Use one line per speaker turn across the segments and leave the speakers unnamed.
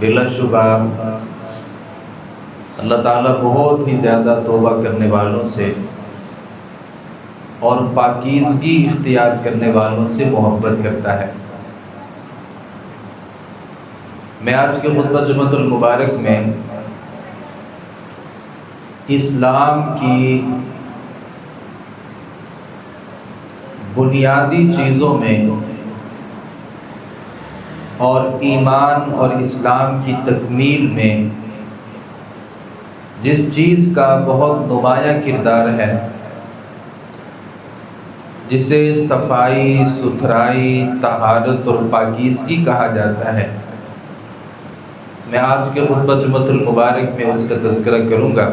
بلا شبہ اللہ تعالیٰ بہت ہی زیادہ توبہ کرنے والوں سے اور پاکیزگی اختیار کرنے والوں سے محبت کرتا ہے۔ میں آج کے خطبہ جمعۃ المبارک میں اسلام کی بنیادی چیزوں میں اور ایمان اور اسلام کی تکمیل میں جس چیز کا بہت نمایاں کردار ہے، جسے صفائی، ستھرائی، طہارت اور پاکیزگی کہا جاتا ہے، میں آج کے خطبہ جمعۃ المبارک میں اس کا تذکرہ کروں گا۔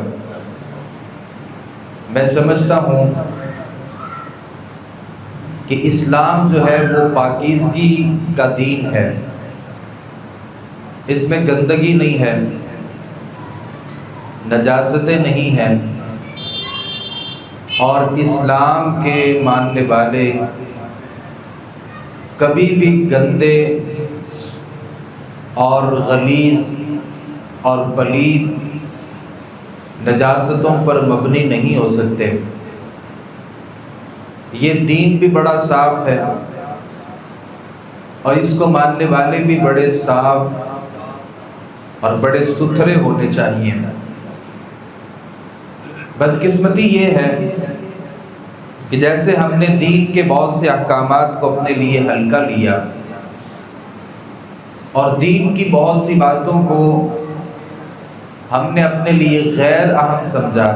میں سمجھتا ہوں کہ اسلام جو ہے وہ پاکیزگی کا دین ہے، اس میں گندگی نہیں ہے، نجاستیں نہیں ہیں، اور اسلام کے ماننے والے کبھی بھی گندے اور غلیظ اور پلید نجاستوں پر مبنی نہیں ہو سکتے۔ یہ دین بھی بڑا صاف ہے اور اس کو ماننے والے بھی بڑے صاف اور بڑے ستھرے ہونے چاہیے۔ بدقسمتی یہ ہے کہ جیسے ہم نے دین کے بہت سے احکامات کو اپنے لیے ہلکا لیا اور دین کی بہت سی باتوں کو ہم نے اپنے لیے غیر اہم سمجھا،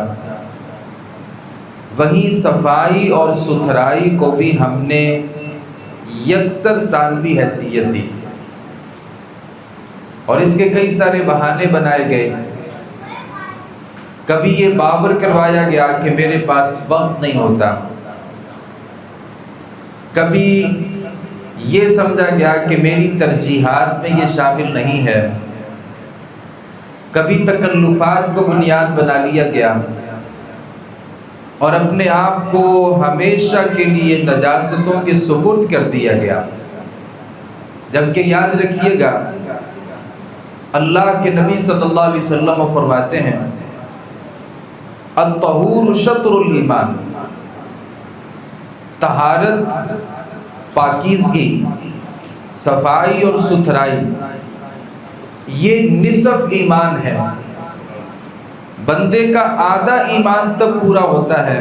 وہیں صفائی اور ستھرائی کو بھی ہم نے یکسر ثانوی حیثیت دی اور اس کے کئی سارے بہانے بنائے گئے۔ کبھی یہ باور کروایا گیا کہ میرے پاس وقت نہیں ہوتا، کبھی یہ سمجھا گیا کہ میری ترجیحات میں یہ شامل نہیں ہے، کبھی تکلفات کو بنیاد بنا لیا گیا اور اپنے آپ کو ہمیشہ کے لیے نجاستوں کے سپرد کر دیا گیا۔ جبکہ یاد رکھیے گا، اللہ کے نبی صلی اللہ علیہ وسلم فرماتے ہیں الطہور شطر الایمان، طہارت، پاکیزگی، صفائی اور ستھرائی یہ نصف ایمان ہے۔ بندے کا آدھا ایمان تب پورا ہوتا ہے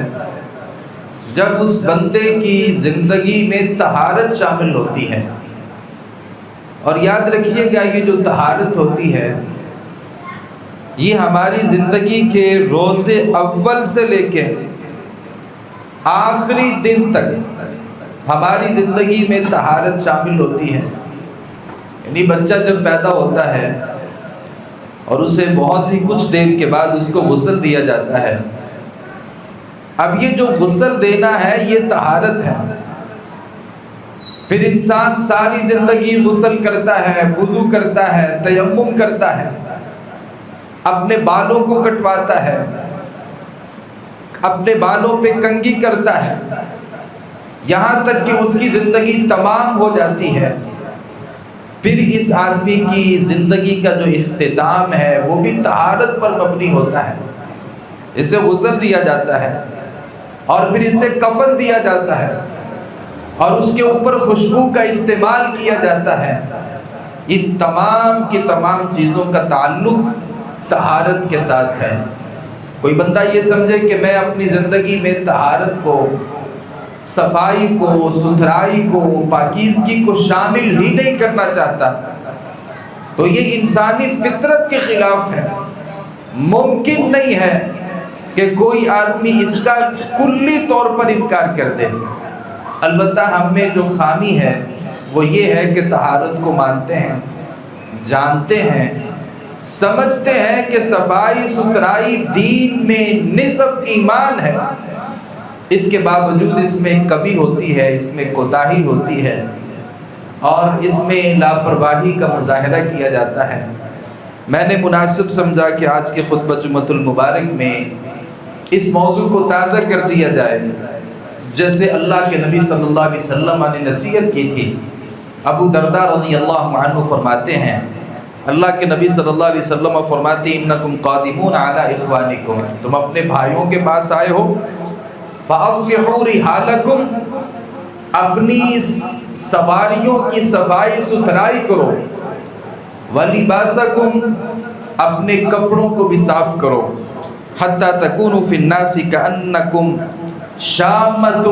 جب اس بندے کی زندگی میں طہارت شامل ہوتی ہے۔ اور یاد رکھیے گا، یہ جو طہارت ہوتی ہے یہ ہماری زندگی کے روز اول سے لے کے آخری دن تک ہماری زندگی میں طہارت شامل ہوتی ہے۔ یعنی بچہ جب پیدا ہوتا ہے اور اسے بہت ہی کچھ دیر کے بعد اس کو غسل دیا جاتا ہے، اب یہ جو غسل دینا ہے یہ طہارت ہے۔ پھر انسان ساری زندگی غسل کرتا ہے، وضو کرتا ہے، تیمم کرتا ہے، اپنے بالوں کو کٹواتا ہے، اپنے بالوں پہ کنگھی کرتا ہے، یہاں تک کہ اس کی زندگی تمام ہو جاتی ہے۔ پھر اس آدمی کی زندگی کا جو اختتام ہے وہ بھی طہارت پر مبنی ہوتا ہے۔ اسے غسل دیا جاتا ہے اور پھر اسے کفن دیا جاتا ہے اور اس کے اوپر خوشبو کا استعمال کیا جاتا ہے۔ ان تمام کی تمام چیزوں کا تعلق طہارت کے ساتھ ہے۔ کوئی بندہ یہ سمجھے کہ میں اپنی زندگی میں طہارت کو، صفائی کو، ستھرائی کو، پاکیزگی کو شامل ہی نہیں کرنا چاہتا تو یہ انسانی فطرت کے خلاف ہے۔ ممکن نہیں ہے کہ کوئی آدمی اس کا کلی طور پر انکار کر دے۔ البتہ ہم میں جو خامی ہے وہ یہ ہے کہ طہارت کو مانتے ہیں، جانتے ہیں، سمجھتے ہیں کہ صفائی ستھرائی دین میں نصف ایمان ہے، اس کے باوجود اس میں کمی ہوتی ہے، اس میں کوتاہی ہوتی ہے اور اس میں لاپرواہی کا مظاہرہ کیا جاتا ہے۔ میں نے مناسب سمجھا کہ آج کے خطبہ جمعۃ المبارک میں اس موضوع کو تازہ کر دیا جائے، جیسے اللہ کے نبی صلی اللہ علیہ وسلم نے نصیحت کی تھی۔ ابو درداء رضی اللہ عنہ فرماتے ہیں اللہ کے نبی صلی اللہ علیہ وسلم فرماتے ہیں انکم قادمون علی اخوانکم، تم اپنے بھائیوں کے پاس آئے ہو، فاصلحوا رحالکم، اپنی سواریوں کی صفائی ستھرائی کرو، ولباسکم، اپنے کپڑوں کو بھی صاف کرو، حتی تکونوا فی الناس کأنکم شامۃ،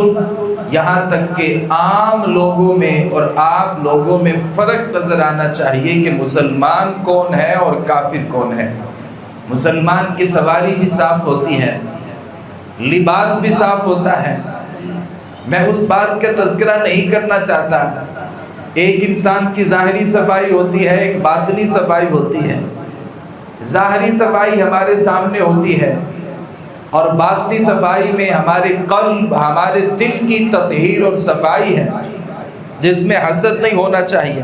یہاں تک کہ عام لوگوں میں اور آپ لوگوں میں فرق نظر آنا چاہیے کہ مسلمان کون ہے اور کافر کون ہے۔ مسلمان کی سواری بھی صاف ہوتی ہے، لباس بھی صاف ہوتا ہے۔ میں اس بات کا تذکرہ نہیں کرنا چاہتا، ایک انسان کی ظاہری صفائی ہوتی ہے، ایک باطنی صفائی ہوتی ہے۔ ظاہری صفائی ہمارے سامنے ہوتی ہے اور باطنی صفائی میں ہمارے قلب، ہمارے دل کی تطہیر اور صفائی ہے، جس میں حسد نہیں ہونا چاہیے،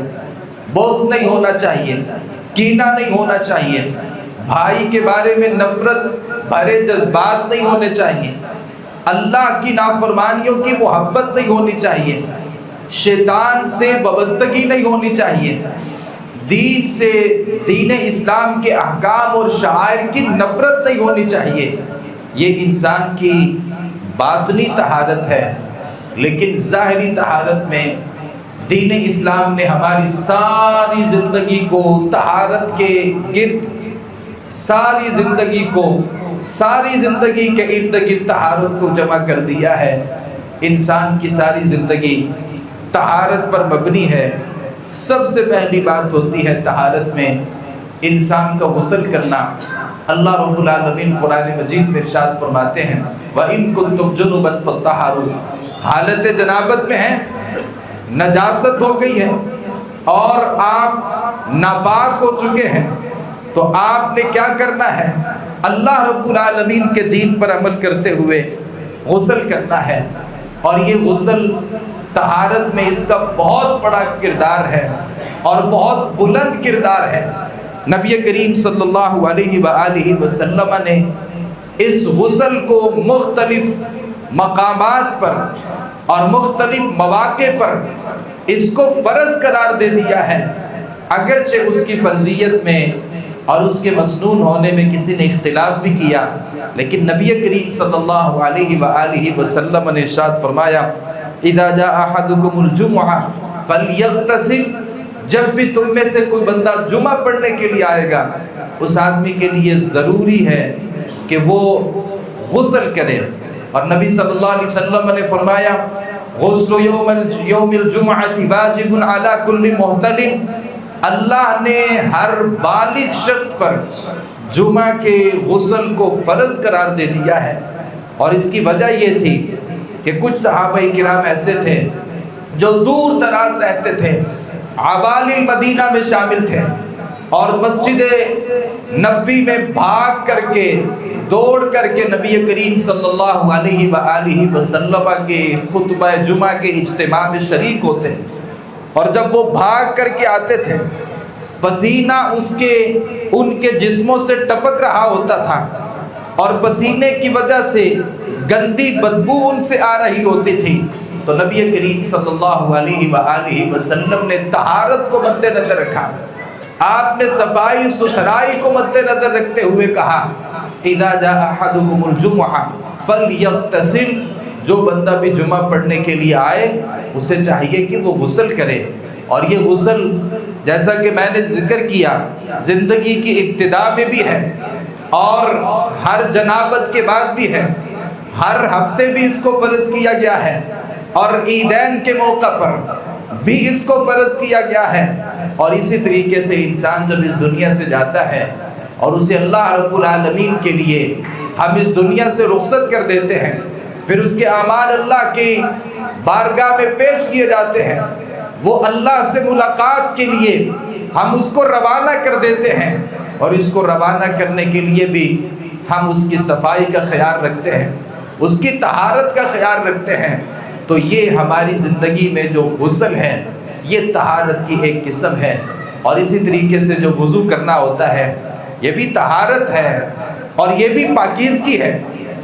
بغض نہیں ہونا چاہیے، کینہ نہیں ہونا چاہیے، بھائی کے بارے میں نفرت بھرے جذبات نہیں ہونے چاہیے، اللہ کی نافرمانیوں کی محبت نہیں ہونی چاہیے، شیطان سے وابستگی نہیں ہونی چاہیے، دین سے، دین اسلام کے احکام اور شعائر کی نفرت نہیں ہونی چاہیے۔ یہ انسان کی باطنی طہارت ہے، لیکن ظاہری طہارت میں دین اسلام نے ہماری ساری زندگی کو طہارت کے گرد، ساری زندگی کے ارد گرد طہارت کو جمع کر دیا ہے۔ انسان کی ساری زندگی طہارت پر مبنی ہے۔ سب سے پہلی بات ہوتی ہے طہارت میں انسان کا غسل کرنا۔ اللہ رب العالمین قرآن مجید میں ارشاد فرماتے ہیں وَإِن كُنتُمْ جُنُبًا فَطَّهَّرُوا، حالت جنابت میں ہیں، نجاست ہو گئی ہے اور آپ ناپاک ہو چکے ہیں، تو آپ نے کیا کرنا ہے؟ اللہ رب العالمین کے دین پر عمل کرتے ہوئے غسل کرنا ہے۔ اور یہ غسل طہارت میں اس کا بہت بڑا کردار ہے اور بہت بلند کردار ہے۔ نبی کریم صلی اللہ علیہ وآلہ وسلم نے اس غسل کو مختلف مقامات پر اور مختلف مواقع پر اس کو فرض قرار دے دیا ہے، اگرچہ اس کی فرضیت میں اور اس کے مسنون ہونے میں کسی نے اختلاف بھی کیا، لیکن نبی کریم صلی اللہ علیہ وآلہ وسلم نے ارشاد فرمایا اذا جاء احدکم الجمعہ فلیغتسل، جب بھی تم میں سے کوئی بندہ جمعہ پڑھنے کے لیے آئے گا، اس آدمی کے لیے ضروری ہے کہ وہ غسل کرے۔ اور نبی صلی اللہ علیہ وسلم نے فرمایا غسل یوم الجمعۃ واجب علی کل محتلم، اللہ نے ہر بالغ شخص پر جمعہ کے غسل کو فرض قرار دے دیا ہے۔ اور اس کی وجہ یہ تھی کہ کچھ صحابہ کرام ایسے تھے جو دور دراز رہتے تھے، عوالِ المدینہ میں شامل تھے، اور مسجد نبوی میں بھاگ کر کے، دوڑ کر کے نبی کریم صلی اللہ علیہ وآلہ وسلم کے خطبہ جمعہ کے اجتماع میں شریک ہوتے، اور جب وہ بھاگ کر کے آتے تھے پسینہ ان کے جسموں سے ٹپک رہا ہوتا تھا، اور پسینے کی وجہ سے گندی بدبو ان سے آ رہی ہوتی تھی، تو نبی کریم صلی اللہ علیہ وآلہ وسلم نے طہارت کو مد نظر رکھا، آپ نے صفائی ستھرائی کو مد نظر رکھتے ہوئے کہا اذا جاء احدکم الجمعہ فلیغتسل، جو بندہ بھی جمعہ پڑھنے کے لیے آئے اسے چاہیے کہ وہ غسل کرے۔ اور یہ غسل جیسا کہ میں نے ذکر کیا زندگی کی ابتدا میں بھی ہے اور ہر جنابت کے بعد بھی ہے، ہر ہفتے بھی اس کو فرض کیا گیا ہے، اور عیدین کے موقع پر بھی اس کو فرض کیا گیا ہے۔ اور اسی طریقے سے انسان جب اس دنیا سے جاتا ہے اور اسے اللہ رب العالمین کے لیے ہم اس دنیا سے رخصت کر دیتے ہیں، پھر اس کے اعمال اللہ کی بارگاہ میں پیش کیے جاتے ہیں، وہ اللہ سے ملاقات کے لیے ہم اس کو روانہ کر دیتے ہیں، اور اس کو روانہ کرنے کے لیے بھی ہم اس کی صفائی کا خیال رکھتے ہیں، اس کی طہارت کا خیال رکھتے ہیں۔ تو یہ ہماری زندگی میں جو غسل ہے یہ طہارت کی ایک قسم ہے، اور اسی طریقے سے جو وضو کرنا ہوتا ہے یہ بھی طہارت ہے اور یہ بھی پاکیزگی ہے۔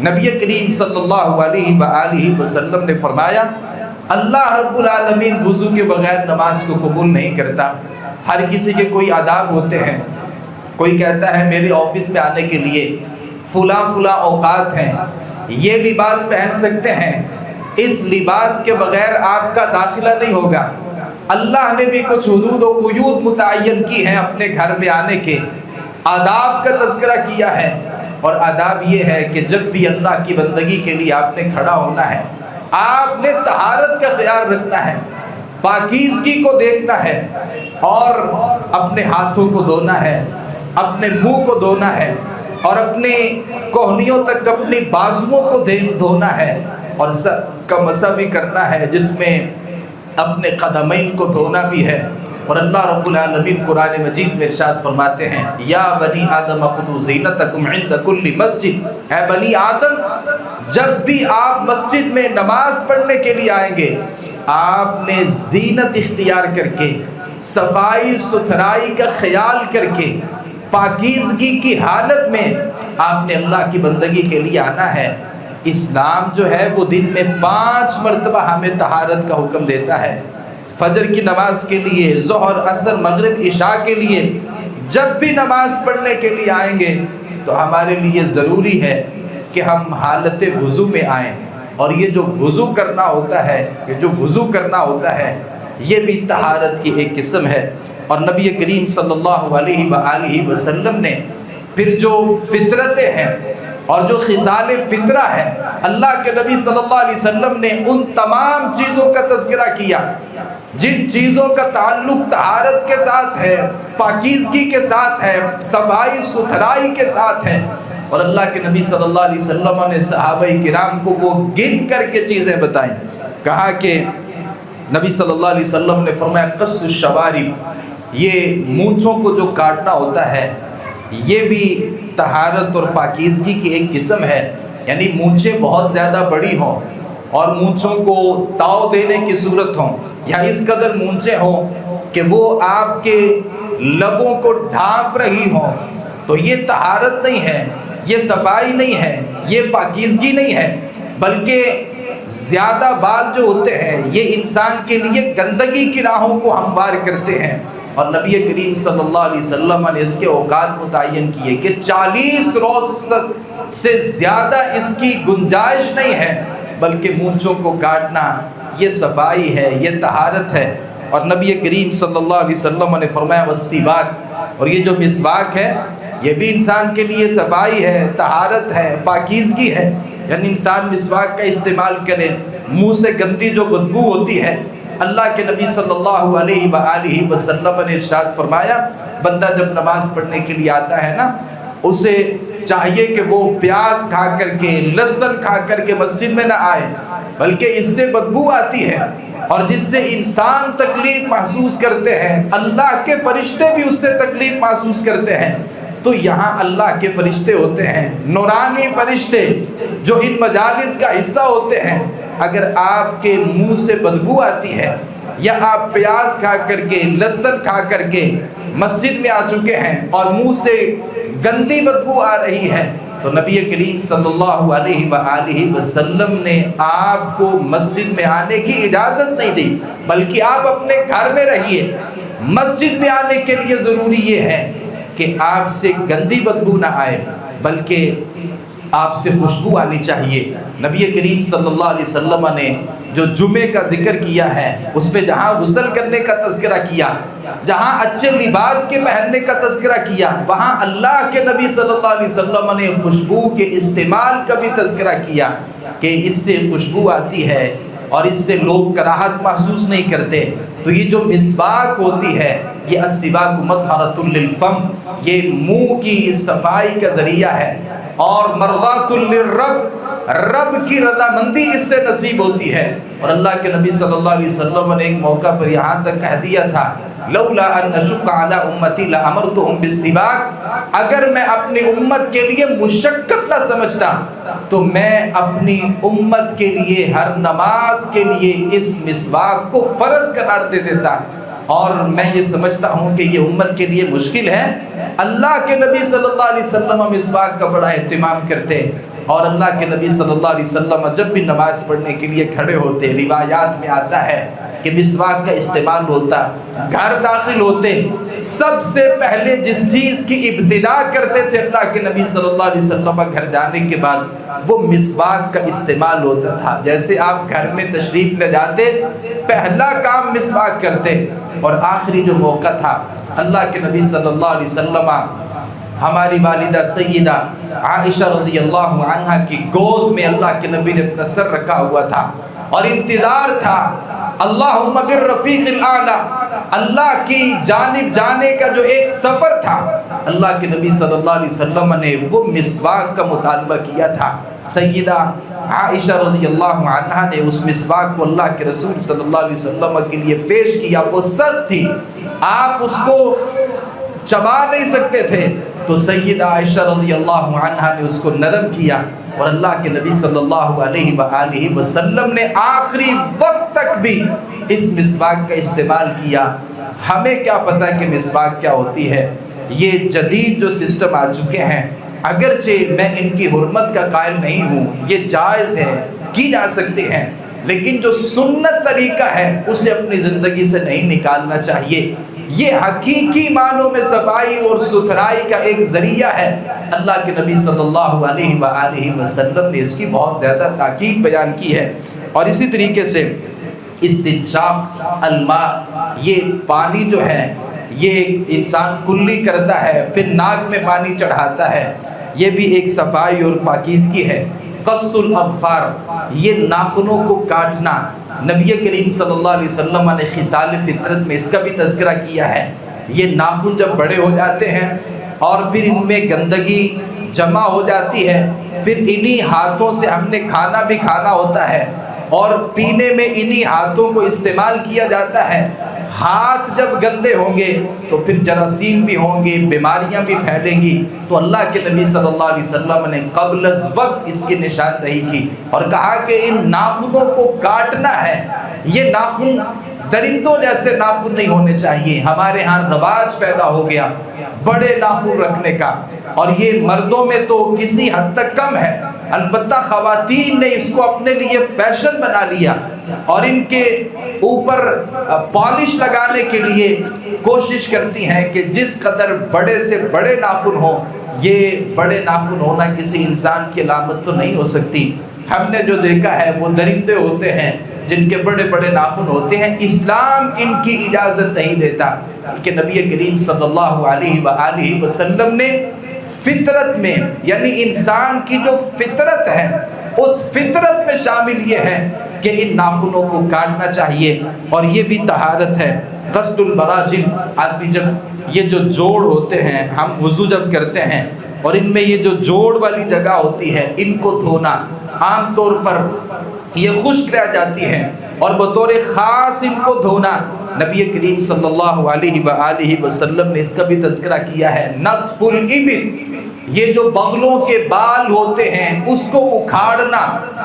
نبی کریم صلی اللہ علیہ وآلہ وسلم نے فرمایا اللہ رب العالمین وضو کے بغیر نماز کو قبول نہیں کرتا۔ ہر کسی کے کوئی آداب ہوتے ہیں. کوئی کہتا ہے میرے آفس میں آنے کے لیے فلاں اوقات ہیں، یہ لباس پہن سکتے ہیں، اس لباس کے بغیر آپ کا داخلہ نہیں ہوگا. اللہ نے بھی کچھ حدود و قیود متعین کی ہیں اپنے گھر میں آنے کے، آداب کا تذکرہ کیا ہے. اور آداب یہ ہے کہ جب بھی اللہ کی بندگی کے لیے آپ نے کھڑا ہونا ہے، آپ نے طہارت کا خیال رکھنا ہے، پاکیزگی کو دیکھنا ہے، اور اپنے ہاتھوں کو دھونا ہے، اپنے منہ کو دھونا ہے، اور اپنے کوہنیوں تک اپنی بازوؤں کو دھونا ہے، اور سر کا مسح بھی کرنا ہے، جس میں اپنے قدمین کو دھونا بھی ہے. اور اللہ رب العالمین قرآن مجید میں ارشاد فرماتے ہیں یا بنی آدم خذوا زینتکم عند کل مسجد، اے بنی آدم جب بھی آپ مسجد میں نماز پڑھنے کے لیے آئیں گے، آپ نے زینت اختیار کر کے، صفائی ستھرائی کا خیال کر کے، پاکیزگی کی حالت میں آپ نے اللہ کی بندگی کے لیے آنا ہے. اسلام جو ہے وہ دن میں 5 مرتبہ ہمیں طہارت کا حکم دیتا ہے. فجر کی نماز کے لیے، ظہر، عصر، مغرب، عشاء کے لیے، جب بھی نماز پڑھنے کے لیے آئیں گے تو ہمارے لیے ضروری ہے کہ ہم حالت وضو میں آئیں. اور یہ جو وضو کرنا ہوتا ہے یہ بھی طہارت کی ایک قسم ہے. اور نبی کریم صلی اللہ علیہ وآلہ وسلم نے پھر جو فطرتیں ہیں اور جو خصال فطرہ ہے، اللہ کے نبی صلی اللہ علیہ وسلم نے ان تمام چیزوں کا تذکرہ کیا جن چیزوں کا تعلق طہارت کے ساتھ ہے، پاکیزگی کے ساتھ ہے، صفائی ستھرائی کے ساتھ ہے. اور اللہ کے نبی صلی اللہ علیہ وسلم نے صحابہ کرام کو وہ گن کر کے چیزیں بتائیں. کہا کہ نبی صلی اللہ علیہ وسلم نے فرمایا قص الشوارب، یہ مونچھوں کو جو کاٹنا ہوتا ہے یہ بھی طہارت اور پاکیزگی کی ایک قسم ہے. یعنی مونچھیں بہت زیادہ بڑی ہوں اور مونچھوں کو تاؤ دینے کی صورت ہوں، یا اس قدر مونچھیں ہوں کہ وہ آپ کے لبوں کو ڈھانپ رہی ہوں، تو یہ طہارت نہیں ہے، یہ صفائی نہیں ہے، یہ پاکیزگی نہیں ہے، بلکہ زیادہ بال جو ہوتے ہیں یہ انسان کے لیے گندگی کی راہوں کو ہموار کرتے ہیں. اور نبی کریم صلی اللہ علیہ وسلم نے اس کے اوقات متعین کیے کہ 40 روز سے زیادہ اس کی گنجائش نہیں ہے، بلکہ مونچھوں کو کاٹنا یہ صفائی ہے، یہ طہارت ہے. اور نبی کریم صلی اللہ علیہ وسلم نے فرمایا والسواک، اور یہ جو مسواک ہے یہ بھی انسان کے لیے صفائی ہے، طہارت ہے، پاکیزگی ہے. یعنی انسان مسواک کا استعمال کرے، منہ سے گندی جو بدبو ہوتی ہے، اللہ کے نبی صلی اللہ علیہ وآلہ وسلم نے ارشاد فرمایا بندہ جب نماز پڑھنے کے لیے آتا ہے نا، اسے چاہیے کہ وہ پیاز کھا کر کے، لہسن کھا کر کے مسجد میں نہ آئے، بلکہ اس سے بدبو آتی ہے اور جس سے انسان تکلیف محسوس کرتے ہیں، اللہ کے فرشتے بھی اس سے تکلیف محسوس کرتے ہیں. تو یہاں اللہ کے فرشتے ہوتے ہیں، نورانی فرشتے جو ان مجالس کا حصہ ہوتے ہیں. اگر آپ کے منہ سے بدبو آتی ہے یا آپ پیاز کھا کر کے، لہسن کھا کر کے مسجد میں آ چکے ہیں اور منہ سے گندی بدبو آ رہی ہے، تو نبی کریم صلی اللہ علیہ وآلہ وسلم نے آپ کو مسجد میں آنے کی اجازت نہیں دی، بلکہ آپ اپنے گھر میں رہیے. مسجد میں آنے کے لیے ضروری یہ ہے کہ آپ سے گندی بدبو نہ آئے، بلکہ آپ سے خوشبو آنی چاہیے. نبی کریم صلی اللہ علیہ وسلم نے جو جمعے کا ذکر کیا ہے اس میں جہاں غسل کرنے کا تذکرہ کیا، جہاں اچھے لباس کے پہننے کا تذکرہ کیا، وہاں اللہ کے نبی صلی اللہ علیہ وسلم نے خوشبو کے استعمال کا بھی تذکرہ کیا کہ اس سے خوشبو آتی ہے اور اس سے لوگ کراہت محسوس نہیں کرتے. تو یہ جو مسواک ہوتی ہے یہ السواک مطہرۃ للفم، یہ منہ کی صفائی کا ذریعہ ہے، اور مرضات للرب، رب کی رضامندی اس سے نصیب ہوتی ہے. اور اللہ کے نبی صلی اللہ علیہ وسلم نے ایک موقع پر یہاں تک کہہ دیا تھا لولا ان اشق علی امتی لامرتهم بالسواک، اگر میں اپنی امت کے لیے مشقت نہ سمجھتا تو میں اپنی امت کے لیے ہر نماز کے لیے اس مسواک کو فرض قرار دے دیتا. اور میں یہ سمجھتا ہوں کہ یہ امت کے لیے مشکل ہے. اللہ کے نبی صلی اللہ علیہ وسلم مسواک کا بڑا اہتمام کرتے، اور اللہ کے نبی صلی اللہ علیہ وسلم جب بھی نماز پڑھنے کے لیے کھڑے ہوتے، روایات میں آتا ہے کہ مسواک کا استعمال ہوتا، گھر داخل ہوتے سب سے پہلے جس چیز کی ابتدا کرتے تھے اللہ کے نبی صلی اللہ علیہ وسلم گھر جانے کے بعد وہ مسواک کا استعمال ہوتا تھا۔ جیسے آپ گھر میں تشریف لے جاتے پہلا کام مسواک کرتے، اور آخری جو موقع تھا اللہ کے نبی صلی اللہ علیہ وسلم ہماری والدہ سیدہ عائشہ رضی اللہ عنہا کی گود میں اللہ کے نبی نے اپنا سر رکھا ہوا تھا اور انتظار تھا اللہم بالرفیق الاعلی، اللہ کی جانب جانے کا جو ایک سفر تھا، اللہ کے نبی صلی اللہ علیہ وسلم نے وہ مسواک کا مطالبہ کیا تھا۔ سیدہ عائشہ رضی اللہ عنہا نے اس مسواک کو اللہ کے رسول صلی اللہ علیہ وسلم کے لیے پیش کیا، وہ سخت تھی، آپ اس کو چبا نہیں سکتے تھے، تو سیدہ عائشہ رضی اللہ عنہا نے اس کو نرم کیا، اور اللہ کے نبی صلی اللہ علیہ وآلہ وسلم نے آخری وقت تک بھی اس مسواک کا استعمال کیا۔ ہمیں کیا پتہ کہ مسواک کیا ہوتی ہے؟ یہ جدید جو سسٹم آ چکے ہیں، اگرچہ میں ان کی حرمت کا قائل نہیں ہوں، یہ جائز ہے، کی جا سکتے ہیں، لیکن جو سنت طریقہ ہے اسے اپنی زندگی سے نہیں نکالنا چاہیے۔ یہ حقیقی معنوں میں صفائی اور ستھرائی کا ایک ذریعہ ہے۔ اللہ کے نبی صلی اللہ علیہ وآلہ وسلم نے اس کی بہت زیادہ تاکید بیان کی ہے۔ اور اسی طریقے سے استنشاق الماء، یہ پانی جو ہے یہ ایک انسان کلی کرتا ہے پھر ناک میں پانی چڑھاتا ہے، یہ بھی ایک صفائی اور پاکیزگی ہے۔ قص الاظفار، یہ ناخنوں کو کاٹنا، نبی کریم صلی اللہ علیہ وسلم نے خصال فطرت میں اس کا بھی تذکرہ کیا ہے۔ یہ ناخن جب بڑے ہو جاتے ہیں اور پھر ان میں گندگی جمع ہو جاتی ہے، پھر انہی ہاتھوں سے ہم نے کھانا بھی کھانا ہوتا ہے اور پینے میں انہی ہاتھوں کو استعمال کیا جاتا ہے۔ ہاتھ جب گندے ہوں گے تو پھر جراثیم بھی ہوں گے، بیماریاں بھی پھیلیں گی، تو اللہ کے نبی صلی اللہ علیہ وسلم نے قبل از وقت اس کی نشاندہی کی اور کہا کہ ان ناخنوں کو کاٹنا ہے۔ یہ ناخن درندوں جیسے ناخن نہیں ہونے چاہیے۔ ہمارے ہاں رواج پیدا ہو گیا بڑے ناخن رکھنے کا، اور یہ مردوں میں تو کسی حد تک کم ہے، البتہ خواتین نے اس کو اپنے لیے فیشن بنا لیا اور ان کے اوپر پالش لگانے کے لیے کوشش کرتی ہیں کہ جس قدر بڑے سے بڑے ناخن ہوں۔ یہ بڑے ناخن ہونا کسی انسان کی علامت تو نہیں ہو سکتی۔ ہم نے جو دیکھا ہے وہ درندے ہوتے ہیں جن کے بڑے بڑے ناخن ہوتے ہیں، اسلام ان کی اجازت نہیں دیتا، کہ نبی کریم صلی اللہ علیہ وآلہ وسلم نے فطرت میں، یعنی انسان کی جو فطرت ہے اس فطرت میں شامل یہ ہے کہ ان ناخنوں کو کاٹنا چاہیے، اور یہ بھی طہارت ہے۔ غسل البراجل، آدمی جب یہ جو جوڑ ہوتے ہیں، ہم وضو جب کرتے ہیں اور ان میں یہ جو جوڑ والی جگہ ہوتی ہے ان کو دھونا، عام طور پر یہ خشک رہ جاتی ہے اور بطور خاص ان کو دھونا، نبی کریم صلی اللہ علیہ وآلہ وسلم نے اس کا بھی تذکرہ کیا ہے۔ نطف الابل، یہ جو بغلوں کے بال ہوتے ہیں اس کو اکھاڑنا،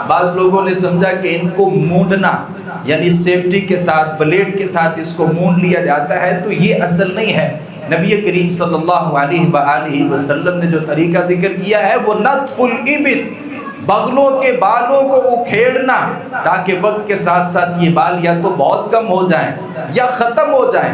بعض لوگوں نے سمجھا کہ ان کو مونڈنا، یعنی سیفٹی کے ساتھ بلیڈ کے ساتھ اس کو مونڈ لیا جاتا ہے، تو یہ اصل نہیں ہے۔ نبی کریم صلی اللہ علیہ وآلہ وسلم نے جو طریقہ ذکر کیا ہے وہ نطف الابل، بغلوں کے بالوں کو اکھیڑنا، تاکہ وقت کے ساتھ ساتھ یہ بال یا تو بہت کم ہو جائیں یا ختم ہو جائیں۔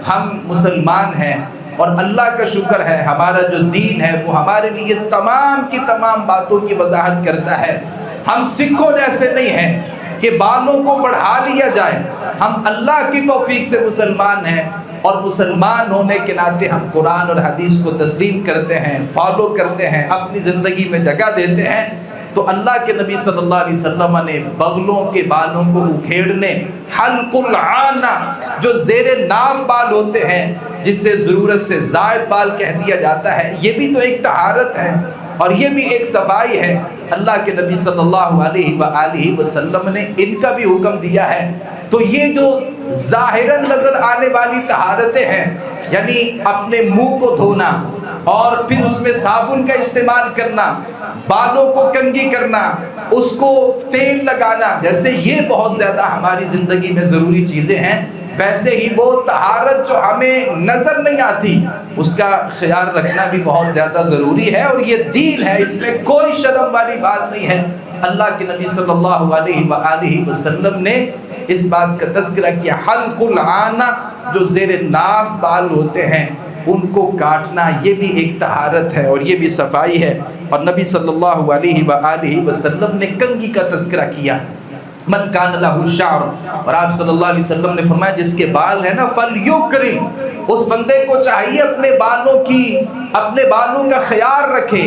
ہم مسلمان ہیں اور اللہ کا شکر ہے ہمارا جو دین ہے وہ ہمارے لیے تمام کی تمام باتوں کی وضاحت کرتا ہے۔ ہم سکھوں جیسے نہیں ہیں کہ بالوں کو بڑھا لیا جائے، ہم اللہ کی توفیق سے مسلمان ہیں، اور مسلمان ہونے کے ناطے ہم قرآن اور حدیث کو تسلیم کرتے ہیں، فالو کرتے ہیں، اپنی زندگی میں جگہ دیتے ہیں۔ تو اللہ کے نبی صلی اللہ علیہ وسلم نے بغلوں کے بالوں کو اکھیڑنے، حلق العانہ جو زیر ناف بال ہوتے ہیں جسے ضرورت سے زائد بال کہہ دیا جاتا ہے، یہ بھی تو ایک طہارت ہے اور یہ بھی ایک صفائی ہے۔ اللہ کے نبی صلی اللہ علیہ وآلہ وسلم نے ان کا بھی حکم دیا ہے۔ تو یہ جو ظاہراً نظر آنے والی طہارتیں ہیں، یعنی اپنے منہ کو دھونا اور پھر اس میں صابن کا استعمال کرنا، بالوں کو کنگھی کرنا، اس کو تیل لگانا، جیسے یہ بہت زیادہ ہماری زندگی میں ضروری چیزیں ہیں، ویسے ہی وہ طہارت جو ہمیں نظر نہیں آتی اس کا خیال رکھنا بھی بہت زیادہ ضروری ہے، اور یہ دین ہے، اس میں کوئی شرم والی بات نہیں ہے۔ اللہ کے نبی صلی اللہ علیہ وآلہ وسلم نے اس بات کا تذکرہ کیا حلق العانہ، جو زیر ناف بال ہوتے ہیں ان کو کاٹنا، یہ بھی ایک طہارت ہے اور یہ بھی صفائی ہے۔ اور نبی صلی اللہ علیہ وآلہ وسلم نے کنگھی کا تذکرہ کیا، من کان لہ شعر، اور آپ صلی اللہ علیہ وسلم نے فرمایا جس کے بال ہیں نا فلیکرم، اس بندے کو چاہیے اپنے بالوں کا خیال رکھے،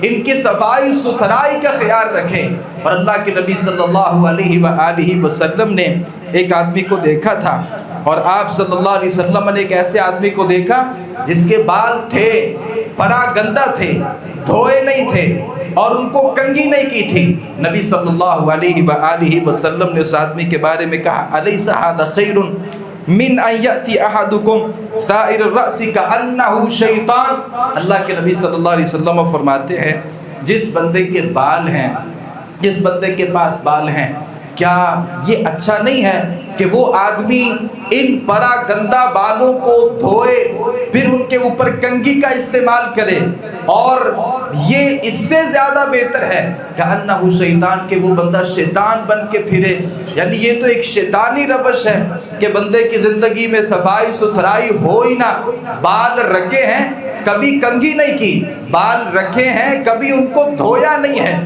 ان کی صفائی ستھرائی کا خیال رکھے۔ اور اللہ کے نبی صلی اللہ علیہ وآلہ وسلم نے ایک آدمی کو دیکھا تھا، اور آپ صلی اللہ علیہ وسلم نے ایک ایسے آدمی کو دیکھا جس کے بال تھے پرا گندہ تھے، دھوئے نہیں تھے اور ان کو کنگھی نہیں کی تھی۔ نبی صلی اللہ علیہ وآلہ وسلم نے اس آدمی کے بارے میں کہا الیس ھذا خیر من ان یأتی احدکم ثائر الرأس کأنہ شیطان۔ اللہ کے نبی صلی اللہ علیہ وسلم فرماتے ہیں جس بندے کے بال ہیں، جس بندے کے پاس بال ہیں، کیا یہ اچھا نہیں ہے کہ وہ آدمی ان پرا گندہ بالوں کو دھوئے پھر ان کے اوپر کنگھی کا استعمال کرے، اور یہ اس سے زیادہ بہتر ہے کہ انہ شیطان، کہ وہ بندہ شیطان بن کے پھرے۔ یعنی یہ تو ایک شیطانی روش ہے کہ بندے کی زندگی میں صفائی ستھرائی ہو ہی نہ، بال رکھے ہیں کبھی کنگھی نہیں کی، بال رکھے ہیں کبھی ان کو دھویا نہیں ہے،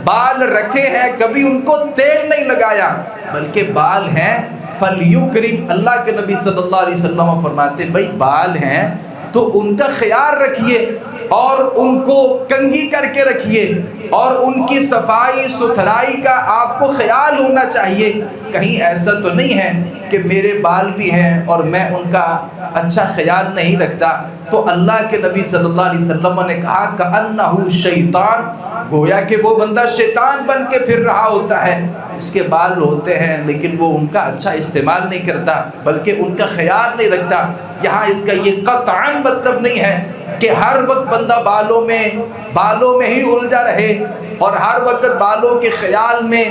بال رکھے ہیں کبھی ان کو تیل نہیں لگایا، بلکہ بال ہیں فلیکرم۔ اللہ کے نبی صلی اللہ علیہ وسلم فرماتے ہیں بھائی بال ہیں تو ان کا خیال رکھیے اور ان کو کنگھی کر کے رکھیے، اور ان کی صفائی ستھرائی کا آپ کو خیال ہونا چاہیے۔ کہیں ایسا تو نہیں ہے کہ میرے بال بھی ہیں اور میں ان کا اچھا خیال نہیں رکھتا۔ تو اللہ کے نبی صلی اللہ علیہ وسلم نے کہا کأنہ شیطان، گویا کہ وہ بندہ شیطان بن کے پھر رہا ہوتا ہے، اس کے بال ہوتے ہیں لیکن وہ ان کا اچھا استعمال نہیں کرتا بلکہ ان کا خیال نہیں رکھتا۔ یہاں اس کا یہ قطعاً مطلب نہیں ہے کہ ہر وقت بندہ بالوں میں ہی الجھا رہے اور ہر وقت بالوں کے خیال میں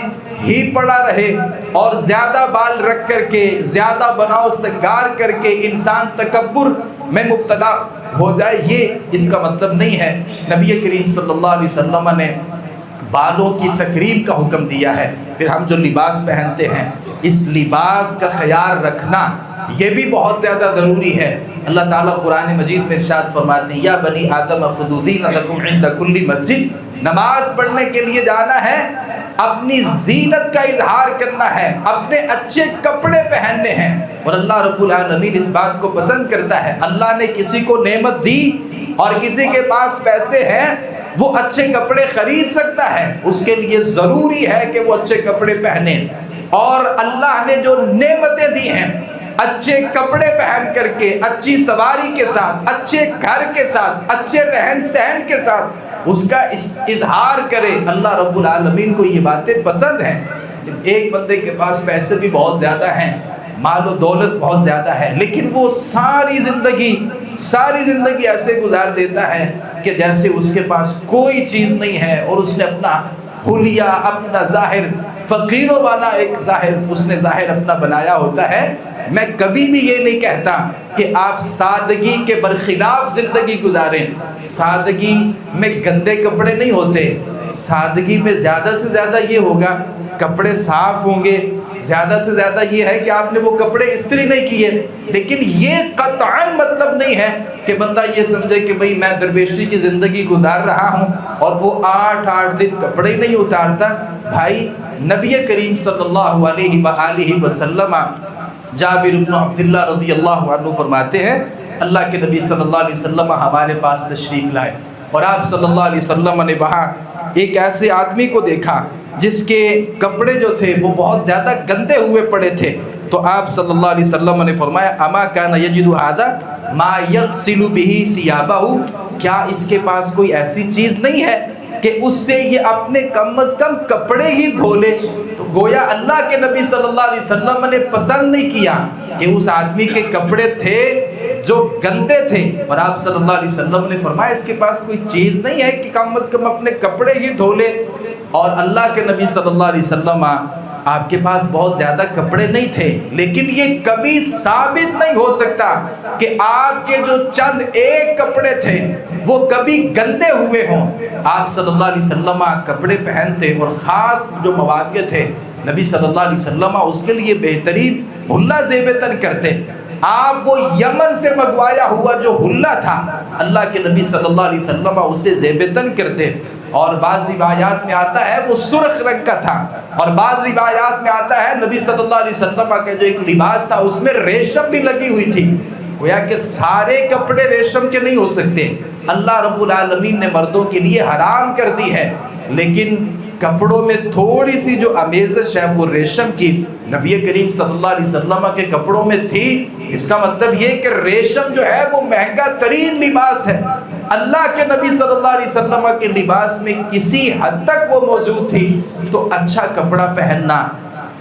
ہی پڑا رہے، اور زیادہ بال رکھ کر کے، زیادہ بناؤ سنگار کر کے انسان تکبر میں مبتلا ہو جائے، یہ اس کا مطلب نہیں ہے۔ نبی کریم صلی اللہ علیہ وسلم نے بالوں کی تکریم کا حکم دیا ہے۔ پھر ہم جو لباس پہنتے ہیں اس لباس کا خیال رکھنا یہ بھی بہت زیادہ ضروری ہے۔ اللہ تعالیٰ قرآن مجید میں ارشاد فرماتے ہیں یا بنی آدم خذوا زینتکم عند کل مسجد، نماز پڑھنے کے لیے جانا ہے، اپنی زینت کا اظہار کرنا ہے، اپنے اچھے کپڑے پہننے ہیں، اور اللہ رب العالمین اس بات کو پسند کرتا ہے۔ اللہ نے کسی کو نعمت دی اور کسی کے پاس پیسے ہیں، وہ اچھے کپڑے خرید سکتا ہے، اس کے لیے ضروری ہے کہ وہ اچھے کپڑے پہنے، اور اللہ نے جو نعمتیں دی ہیں اچھے کپڑے پہن کر کے، اچھی سواری کے ساتھ، اچھے گھر کے ساتھ، اچھے رہن سہن کے ساتھ اس کا اظہار کرے، اللہ رب العالمین کو یہ باتیں پسند ہیں۔ ایک بندے کے پاس پیسے بھی بہت زیادہ ہیں، مال و دولت بہت زیادہ ہے، لیکن وہ ساری زندگی ایسے گزار دیتا ہے کہ جیسے اس کے پاس کوئی چیز نہیں ہے، اور اس نے اپنا حلیہ، اپنا ظاہر فقیروں والا ایک ظاہر اپنا بنایا ہوتا ہے۔ میں کبھی بھی یہ نہیں کہتا کہ آپ سادگی کے برخلاف زندگی گزاریں، سادگی میں گندے کپڑے نہیں ہوتے، سادگی میں زیادہ سے زیادہ یہ ہوگا کپڑے صاف ہوں گے، زیادہ سے زیادہ یہ ہے کہ آپ نے وہ کپڑے استری نہیں کیے، لیکن یہ قطعاً مطلب نہیں ہے کہ بندہ یہ سمجھے کہ بھئی میں درویشی کی زندگی گزار رہا ہوں اور وہ 8 دن کپڑے نہیں اتارتا۔ بھائی نبی کریم صلی اللہ علیہ وآلہ وسلم، جابر بن عبداللہ رضی اللہ عنہ فرماتے ہیں اللہ کے نبی صلی اللہ علیہ وسلم ہمارے پاس تشریف لائے، اور آپ صلی اللہ علیہ وسلم نے وہاں ایک ایسے آدمی کو دیکھا جس کے کپڑے جو تھے وہ بہت زیادہ گندے ہوئے پڑے تھے، تو آپ صلی اللہ علیہ وسلم نے فرمایا اما کان یجد ھذا ما یغسل به ثیابہ، کیا اس کے پاس کوئی ایسی چیز نہیں ہے کہ اس سے یہ اپنے کم از کم کپڑے ہی دھو لے؟ تو گویا اللہ کے نبی صلی اللہ علیہ وسلم نے پسند نہیں کیا کہ اس آدمی کے کپڑے تھے جو گندے تھے، اور آپ صلی اللہ علیہ وسلم نے فرمایا اس کے پاس کوئی چیز نہیں ہے کہ کم از کم اپنے کپڑے ہی دھو لے، اور اللہ کے نبی صلی اللہ علیہ وسلم آپ کے پاس بہت زیادہ کپڑے نہیں تھے، لیکن یہ کبھی ثابت نہیں ہو سکتا کہ آپ کے جو چند ایک کپڑے تھے وہ کبھی گندے ہوئے ہوں۔ آپ صلی اللہ علیہ وسلم کپڑے پہنتے اور خاص جو مواقع تھے نبی صلی اللہ علیہ وسلم اس کے لیے بہترین حلہ زیب تن کرتے۔ آپ وہ یمن سے منگوایا ہوا جو حلہ تھا، اللہ کے نبی صلی اللہ علیہ وسلم اسے زیب تن کرتے، اور بعض روایات میں آتا ہے وہ سرخ رنگ کا تھا، اور بعض روایات میں آتا ہے نبی صلی اللہ علیہ وسلم کا جو ایک لباس تھا اس میں ریشم بھی لگی ہوئی تھی۔ گویا کہ سارے کپڑے ریشم کے نہیں ہو سکتے، اللہ رب العالمین نے مردوں کے لیے حرام کر دی ہے، لیکن کپڑوں میں تھوڑی سی جو آمیزش ہے وہ ریشم کی نبی کریم صلی اللہ علیہ وسلم کے کپڑوں میں تھی۔ اس کا مطلب یہ کہ ریشم جو ہے وہ مہنگا ترین لباس ہے، اللہ کے نبی صلی اللہ علیہ وسلم کے لباس میں کسی حد تک وہ موجود تھی، تو اچھا کپڑا پہننا۔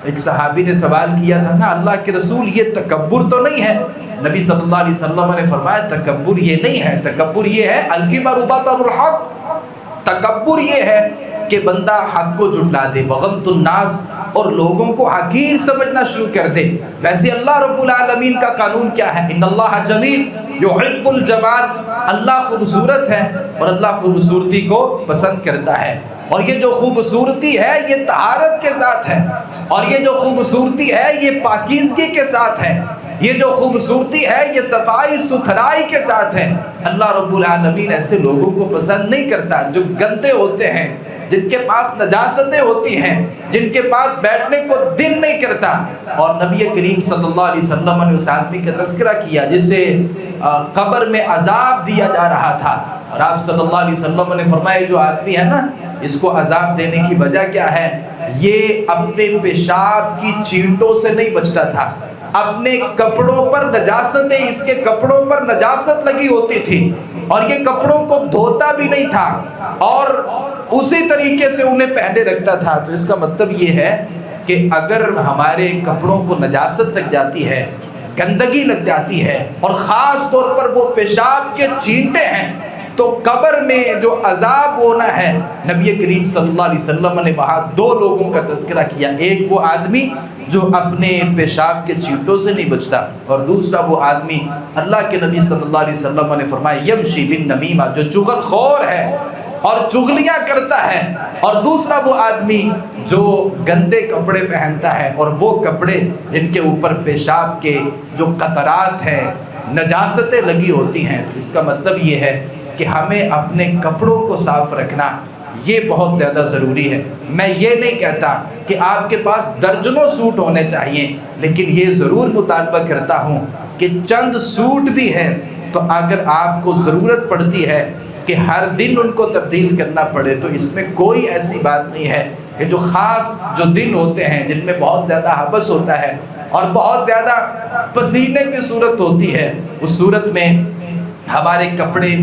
ایک صحابی نے سوال کیا تھا نا، اللہ کے رسول یہ تکبر تو نہیں ہے؟ نبی صلی اللہ علیہ وسلم نے فرمایا تکبر یہ نہیں ہے، تکبر یہ ہے الکبر بطر الحق، تکبر یہ ہے کہ بندہ حق کو جھٹلا دے، وغمط الناس، اور لوگوں کو حقیر سمجھنا شروع کر دے۔ ویسے اللہ رب العالمین کا قانون کیا ہے؟ ان اللہ جمیل یحب الجمال، اللہ خوبصورت ہے اور اللہ خوبصورتی کو پسند کرتا ہے، اور یہ جو خوبصورتی ہے یہ طہارت کے ساتھ ہے، اور یہ جو خوبصورتی ہے یہ پاکیزگی کے ساتھ ہے، یہ جو خوبصورتی ہے یہ صفائی ستھرائی کے ساتھ ہے۔ اللہ رب العالمین ایسے لوگوں کو پسند نہیں کرتا جو گندے ہوتے ہیں، جن کے پاس نجاستیں ہوتی ہیں، جن کے پاس بیٹھنے کو دل نہیں کرتا۔ اور نبی کریم صلی اللہ علیہ وسلم نے اس آدمی کا تذکرہ کیا جسے قبر میں عذاب دیا جا رہا تھا، اور آپ صلی اللہ علیہ وسلم نے فرمایا جو آدمی ہے نا، اس کو عذاب دینے کی وجہ کیا ہے؟ یہ اپنے پیشاب کی چینٹوں سے نہیں بچتا تھا، اپنے کپڑوں پر نجاستیں، اس کے کپڑوں پر نجاست لگی ہوتی تھی اور یہ کپڑوں کو دھوتا بھی نہیں تھا اور اسی طریقے سے انہیں پہنے رکھتا تھا۔ تو اس کا مطلب یہ ہے کہ اگر ہمارے کپڑوں کو نجاست لگ جاتی ہے، گندگی لگ جاتی ہے، اور خاص طور پر وہ پیشاب کے چینٹے ہیں، تو قبر میں جو عذاب ہونا ہے، نبی کریم صلی اللہ علیہ وسلم نے وہاں دو لوگوں کا تذکرہ کیا، ایک وہ آدمی جو اپنے پیشاب کے چینٹوں سے نہیں بچتا، اور دوسرا وہ آدمی اللہ کے نبی صلی اللہ علیہ وسلم نے فرمایا یمشی بالنمیمہ، جو چغل خور ہے اور چغلیاں کرتا ہے، اور دوسرا وہ آدمی جو گندے کپڑے پہنتا ہے اور وہ کپڑے جن کے اوپر پیشاب کے جو قطرات ہیں، نجاستیں لگی ہوتی ہیں۔ تو اس کا مطلب یہ ہے کہ ہمیں اپنے کپڑوں کو صاف رکھنا یہ بہت زیادہ ضروری ہے۔ میں یہ نہیں کہتا کہ آپ کے پاس درجنوں سوٹ ہونے چاہیے، لیکن یہ ضرور مطالبہ کرتا ہوں کہ چند سوٹ بھی ہیں تو اگر آپ کو ضرورت پڑتی ہے کہ ہر دن ان کو تبدیل کرنا پڑے تو اس میں کوئی ایسی بات نہیں ہے کہ جو خاص جو دن ہوتے ہیں جن میں بہت زیادہ حبس ہوتا ہے اور بہت زیادہ پسینے کی صورت ہوتی ہے، اس صورت میں ہمارے کپڑے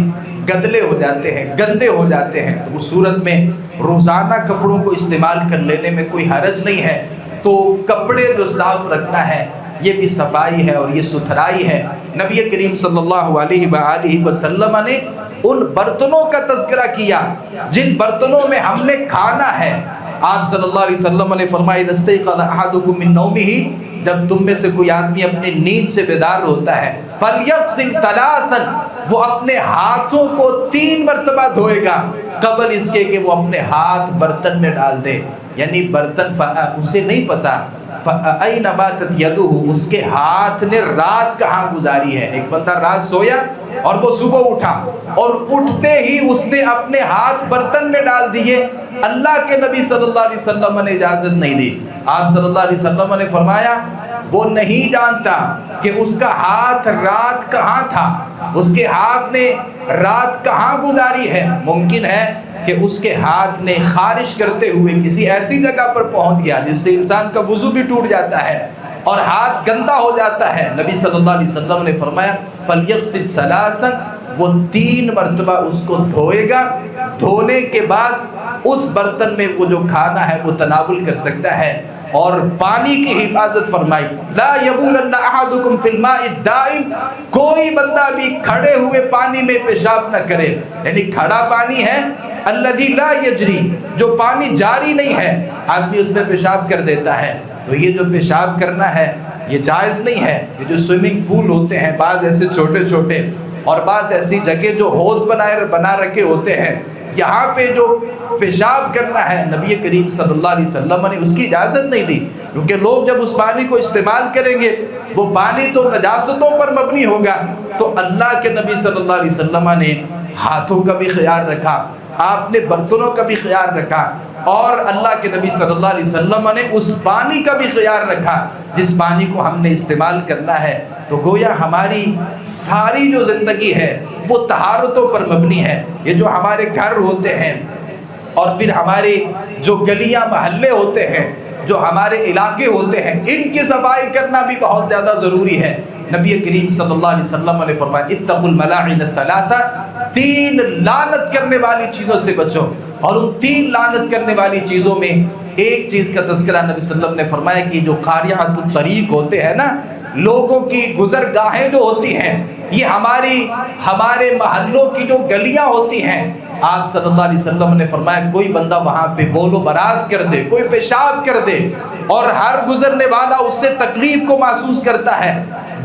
گدلے ہو جاتے ہیں، گندے ہو جاتے ہیں، تو اس صورت میں روزانہ کپڑوں کو استعمال کر لینے میں کوئی حرج نہیں ہے۔ تو کپڑے جو صاف رکھنا ہے یہ بھی صفائی ہے اور یہ ستھرائی ہے۔ نبی کریم صلی اللہ علیہ وآلہ وسلم نے ان برتنوں کا تذکرہ کیا جن برتنوں میں ہم نے کھانا ہے۔ آپ صلی اللہ علیہ وسلم نے فرمایا اذا استيقظ احدكم من نومه، جب تم میں سے کوئی آدمی اپنی نیند سے بیدار ہوتا ہے، فَلْيَغْسِلْ ثَلَاثًا، وہ اپنے ہاتھوں کو 3 مرتبہ دھوئے گا قبل اس کے کہ وہ اپنے ہاتھ برتن میں ڈال دے۔ یعنی برتن اسے نہیں پتا فَأَيْنَ بَاتَتْ يَدُهُ، اس کے ہاتھ نے رات کہاں گزاری ہے۔ ایک بندہ رات سویا اور وہ صبح اٹھا اور اٹھتے ہی اس نے اپنے ہاتھ برتن میں ڈال دیے، اللہ کے نبی صلی اللہ علیہ وسلم نے اجازت نہیں دی۔ آپ صلی اللہ علیہ وسلم نے فرمایا وہ نہیں جانتا کہ اس کا ہاتھ رات کہاں تھا، اس کے ہاتھ نے رات کہاں گزاری ہے۔ ممکن ہے کہ اس کے ہاتھ نے خارش کرتے ہوئے کسی ایسی جگہ پر پہنچ گیا جس سے انسان کا وضو بھی ٹوٹ جاتا ہے اور ہاتھ گندا ہو جاتا ہے۔ نبی صلی اللہ علیہ وسلم نے فرمایا فَلْيَغْسِلْ ثَلَاثًا، وہ 3 مرتبہ اس کو دھوئے گا، دھونے کے بعد اس برتن میں وہ جو کھانا ہے وہ تناول کر سکتا ہے۔ اور پانی کی حفاظت فرمائی۔ لا یبولن احدکم فی الماء الدائم، کوئی بندہ بھی کھڑے ہوئے پانی میں پیشاب نہ کرے، یعنی کھڑا پانی ہے الذی لا یجری، جو پانی جاری نہیں ہے، آدمی اس میں پیشاب کر دیتا ہے، تو یہ جو پیشاب کرنا ہے یہ جائز نہیں ہے۔ یہ جو سوئمنگ پول ہوتے ہیں بعض ایسے چھوٹے چھوٹے اور بعض ایسی جگہ جو ہوز بنا رکھے ہوتے ہیں، یہاں پہ جو پیشاب کرنا ہے نبی کریم صلی اللہ علیہ وسلم نے اس کی اجازت نہیں دی، کیونکہ لوگ جب اس پانی کو استعمال کریں گے وہ پانی تو نجاستوں پر مبنی ہوگا۔ تو اللہ کے نبی صلی اللہ علیہ وسلم نے ہاتھوں کا بھی خیال رکھا، آپ نے برتنوں کا بھی خیال رکھا، اور اللہ کے نبی صلی اللہ علیہ وسلم نے اس پانی کا بھی خیال رکھا جس پانی کو ہم نے استعمال کرنا ہے۔ تو گویا ہماری ساری جو زندگی ہے وہ طہارتوں پر مبنی ہے۔ یہ جو ہمارے گھر ہوتے ہیں اور پھر ہمارے جو گلیاں محلے ہوتے ہیں، جو ہمارے علاقے ہوتے ہیں، ان کی صفائی کرنا بھی بہت زیادہ ضروری ہے۔ نبی کریم صلی اللہ علیہ وسلم نے فرمایا اتقوا الملاعن الثلاثہ، 3 لعنت کرنے والی چیزوں سے بچو، اور ان 3 لعنت کرنے والی چیزوں میں ایک چیز کا تذکرہ نبی صلی اللہ علیہ وسلم نے فرمایا کہ جو قاریعۃ الطریق ہوتے ہیں نا، لوگوں کی گزرگاہیں جو ہوتی ہیں، یہ ہمارے محلوں کی جو گلیاں ہوتی ہیں، آپ صلی اللہ علیہ وسلم نے فرمایا کوئی بندہ وہاں پہ بول و براز کر دے، کوئی پیشاب کر دے، اور ہر گزرنے والا اس سے تکلیف کو محسوس کرتا ہے،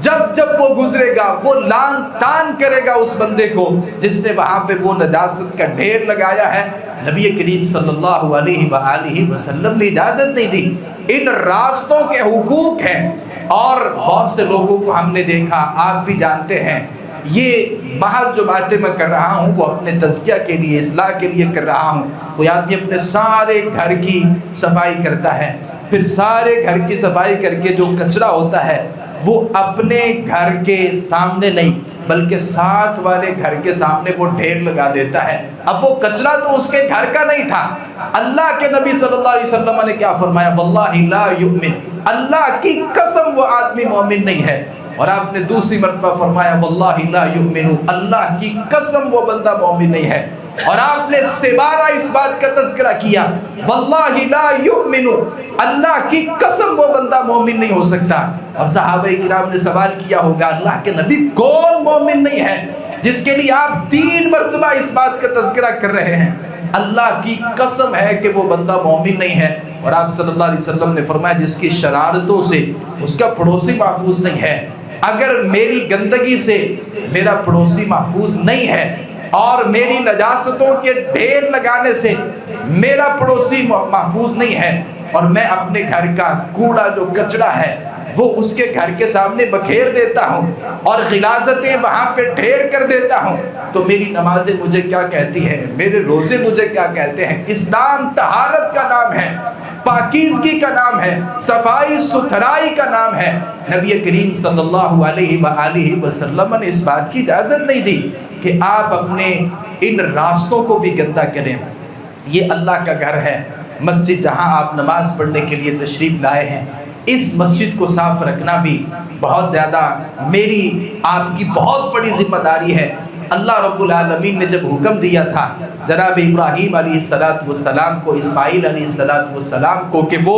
جب وہ گزرے گا وہ لان تان کرے گا اس بندے کو جس نے وہاں پہ وہ نجاست کا ڈھیر لگایا ہے۔ نبی کریم صلی اللہ علیہ وآلہ وسلم نے اجازت نہیں دی۔ ان راستوں کے حقوق ہیں، اور بہت سے لوگوں کو ہم نے دیکھا، آپ بھی جانتے ہیں، یہ محض جو باتیں میں کر رہا ہوں وہ اپنے تزکیہ کے لیے، اصلاح کے لیے کر رہا ہوں۔ کوئی آدمی اپنے سارے گھر کی صفائی کرتا ہے، پھر سارے گھر کی صفائی کر کے جو کچرا ہوتا ہے وہ اپنے گھر کے سامنے نہیں بلکہ ساتھ والے گھر کے سامنے وہ ڈھیر لگا دیتا ہے۔ اب وہ کچرا تو اس کے گھر کا نہیں تھا۔ اللہ کے نبی صلی اللہ علیہ وسلم نے کیا فرمایا؟ واللہ لا یؤمن، اللہ کی قسم وہ آدمی مومن نہیں ہے۔ اور آپ نے دوسری مرتبہ فرمایا واللہ لا یؤمن، اللہ کی قسم وہ بندہ مومن نہیں ہے۔ اور آپ نے سبارہ اس بات کا تذکرہ کیا واللہ لا یؤمن، اللہ کی قسم وہ بندہ مومن نہیں ہو سکتا۔ اور صحابہ کرام نے سوال کیا ہوگا اللہ کے نبی کون مومن نہیں ہے جس کے لیے آپ 3 مرتبہ اس بات کا تذکرہ کر رہے ہیں؟ اللہ کی قسم ہے کہ وہ بندہ مومن نہیں ہے۔ اور آپ صلی اللہ علیہ وسلم نے فرمایا جس کی شرارتوں سے اس کا پڑوسی محفوظ نہیں ہے۔ اگر میری گندگی سے میرا پڑوسی محفوظ نہیں ہے اور میری نجاستوں کے ڈھیر لگانے سے میرا پڑوسی محفوظ نہیں ہے، اور میں اپنے گھر کا کوڑا جو کچرا ہے وہ اس کے گھر کے سامنے بکھیر دیتا ہوں اور غلاظتیں وہاں پہ ڈھیر کر دیتا ہوں، تو میری نمازیں مجھے کیا کہتی ہیں، میرے روزے مجھے کیا کہتے ہیں؟ اسلام طہارت کا نام ہے، پاکیزگی کا نام ہے، صفائی ستھرائی کا نام ہے۔ نبی کریم صلی اللہ علیہ وآلہ وسلم نے اس بات کی اجازت نہیں دی کہ آپ اپنے ان راستوں کو بھی گندا کریں۔ یہ اللہ کا گھر ہے، مسجد جہاں آپ نماز پڑھنے کے لیے تشریف لائے ہیں، اس مسجد کو صاف رکھنا بھی بہت زیادہ میری آپ کی بہت بڑی ذمہ داری ہے۔ اللہ رب العالمین نے جب حکم دیا تھا جناب ابراہیم علیہ السلام کو، اسماعیل علیہ السلام کو کہ وہ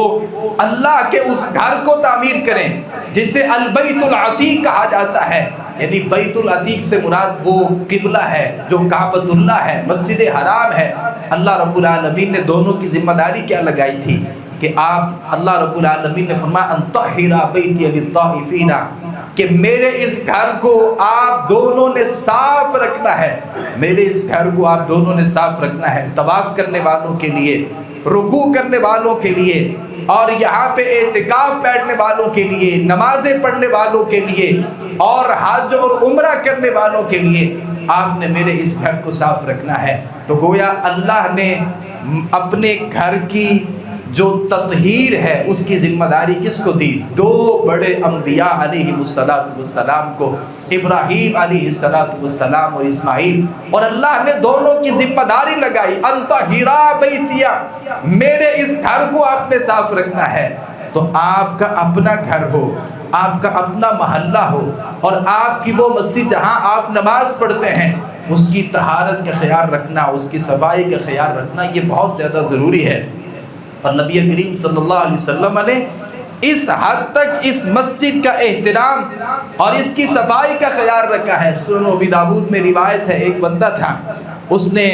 اللہ کے اس گھر کو تعمیر کریں جسے البیت العتیق کہا جاتا ہے، یعنی بیت العتیق سے مراد وہ قبلہ ہے جو کعبۃ اللہ ہے، مسجد حرام ہے۔ اللہ رب العالمین نے دونوں کی ذمہ داری کیا لگائی تھی کہ آپ، اللہ رب العالمین نے فرمایا ان طہر بیتی للطائفین، کہ میرے اس گھر کو آپ دونوں نے صاف رکھنا ہے، میرے اس گھر کو آپ دونوں نے صاف رکھنا ہے، طواف کرنے والوں کے لیے، رکوع کرنے والوں کے لیے، اور یہاں پہ اعتکاف بیٹھنے والوں کے لیے، نمازیں پڑھنے والوں کے لیے، اور حج اور عمرہ کرنے والوں کے لیے آپ نے میرے اس گھر کو صاف رکھنا ہے۔ تو گویا اللہ نے اپنے گھر کی جو تطہیر ہے اس کی ذمہ داری کس کو دی؟ 2 بڑے انبیاء علیہ السلام کو، ابراہیم علیہ السلام اور اسماعیل، اور اللہ نے دونوں کی ذمہ داری لگائی ان طہرا بیتیا، میرے اس گھر کو آپ نے صاف رکھنا ہے۔ تو آپ کا اپنا گھر ہو، آپ کا اپنا محلہ ہو، اور آپ کی وہ مسجد جہاں آپ نماز پڑھتے ہیں اس کی طہارت کا خیال رکھنا، اس کی صفائی کا خیال رکھنا، یہ بہت زیادہ ضروری ہے۔ اور نبی کریم صلی اللہ علیہ وسلم نے اس حد تک اس مسجد کا احترام اور اس کی صفائی کا خیال رکھا ہے۔ سنن ابی داؤد میں روایت ہے، ایک بندہ تھا، اس نے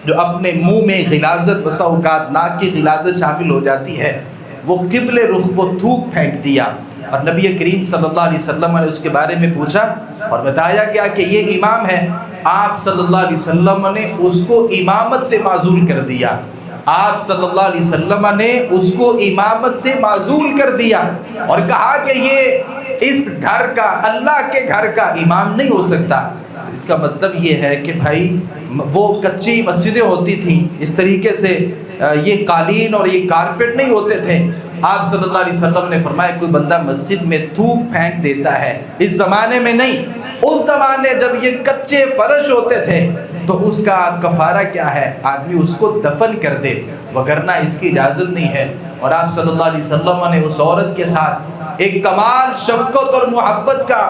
جو اپنے منہ میں غلاظت، بسا اوقات ناک کی غلاظت شامل ہو جاتی ہے، وہ قبل رخ وہ تھوک پھینک دیا، اور نبی کریم صلی اللہ علیہ وسلم نے اس کے بارے میں پوچھا اور بتایا گیا کہ یہ امام ہے۔ آپ صلی اللہ علیہ وسلم نے اس کو امامت سے معزول کر دیا، آپ صلی اللہ علیہ وسلم نے اس کو امامت سے معزول کر دیا اور کہا کہ یہ اس گھر کا، اللہ کے گھر کا امام نہیں ہو سکتا۔ تو اس کا مطلب یہ ہے کہ بھائی وہ کچی مسجدیں ہوتی تھیں، اس طریقے سے یہ قالین اور یہ کارپیٹ نہیں ہوتے تھے۔ آپ صلی اللہ علیہ وسلم نے فرمایا کوئی بندہ مسجد میں تھوک پھینک دیتا ہے، اس زمانے میں نہیں، اس زمانے جب یہ کچے فرش ہوتے تھے تو اس کا کفارہ کیا ہے؟ آدمی اس کو دفن کر دے، وگرنہ اس کی اجازت نہیں ہے۔ اور آپ صلی اللہ علیہ وسلم نے اس عورت کے ساتھ ایک کمال شفقت اور محبت کا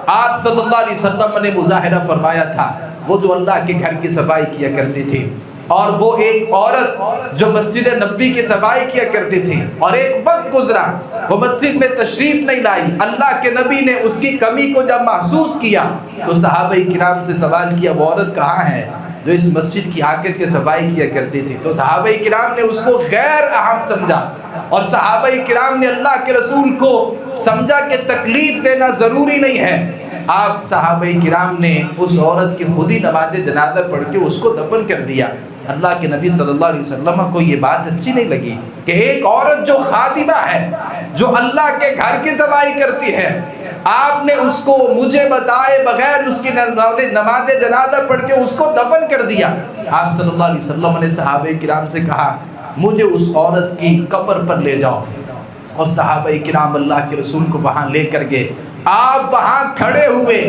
آپ صلی اللہ علیہ وسلم نے مظاہرہ فرمایا تھا، وہ جو اللہ کے گھر کی صفائی کیا کرتی تھی، اور وہ ایک عورت جو مسجد نبوی کی صفائی کیا کرتی تھی، اور ایک وقت گزرا وہ مسجد میں تشریف نہیں لائی، اللہ کے نبی نے اس کی کمی کو جب محسوس کیا تو صحابہ کرام سے سوال کیا وہ عورت کہاں ہے جو اس مسجد کی آ کر کے صفائی کیا کرتی تھی؟ تو صحابہ کرام نے اس کو غیر اہم سمجھا، اور صحابہ کرام نے اللہ کے رسول کو سمجھا کہ تکلیف دینا ضروری نہیں ہے۔ آپ صحابہ کرام نے اس عورت کی خود ہی نماز جنازہ پڑھ کے اس کو دفن کر دیا۔ اللہ کے نبی صلی اللہ علیہ وسلم کو یہ بات اچھی نہیں لگی کہ ایک عورت جو خادمہ ہے، جو اللہ کے گھر کی صفائی کرتی ہے، آپ نے اس کو مجھے بتائے بغیر اس کی نماز جنازہ پڑھ کے اس کو دفن کر دیا۔ آپ صلی اللہ علیہ وسلم نے صحابہ کرام سے کہا مجھے اس عورت کی قبر پر لے جاؤ، اور صحابہ کرام اللہ کے رسول کو وہاں لے کر گئے۔ آپ وہاں کھڑے ہوئے،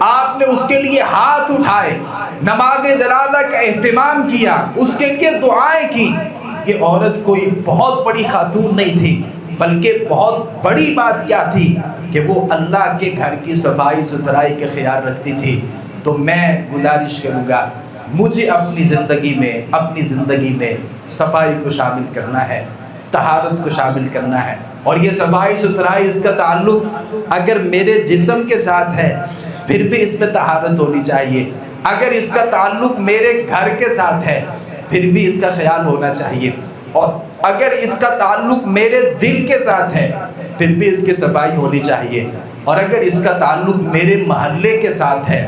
آپ نے اس کے لیے ہاتھ اٹھائے، نماز جنازہ کا اہتمام کیا، اس کے لیے دعائیں کی۔ یہ عورت کوئی بہت بڑی خاتون نہیں تھی، بلکہ بہت بڑی بات کیا تھی کہ وہ اللہ کے گھر کی صفائی ستھرائی کا خیال رکھتی تھی۔ تو میں گزارش کروں گا، مجھے اپنی زندگی میں صفائی کو شامل کرنا ہے، طہارت کو شامل کرنا ہے، اور یہ صفائی ستھرائی اس کا تعلق اگر میرے جسم کے ساتھ ہے پھر بھی اس میں طہارت ہونی چاہیے، اگر اس کا تعلق میرے گھر کے ساتھ ہے پھر بھی اس کا خیال ہونا چاہیے، اور اگر اس کا تعلق میرے دل کے ساتھ ہے پھر بھی اس کی صفائی ہونی چاہیے، اور اگر اس کا تعلق میرے محلے کے ساتھ ہے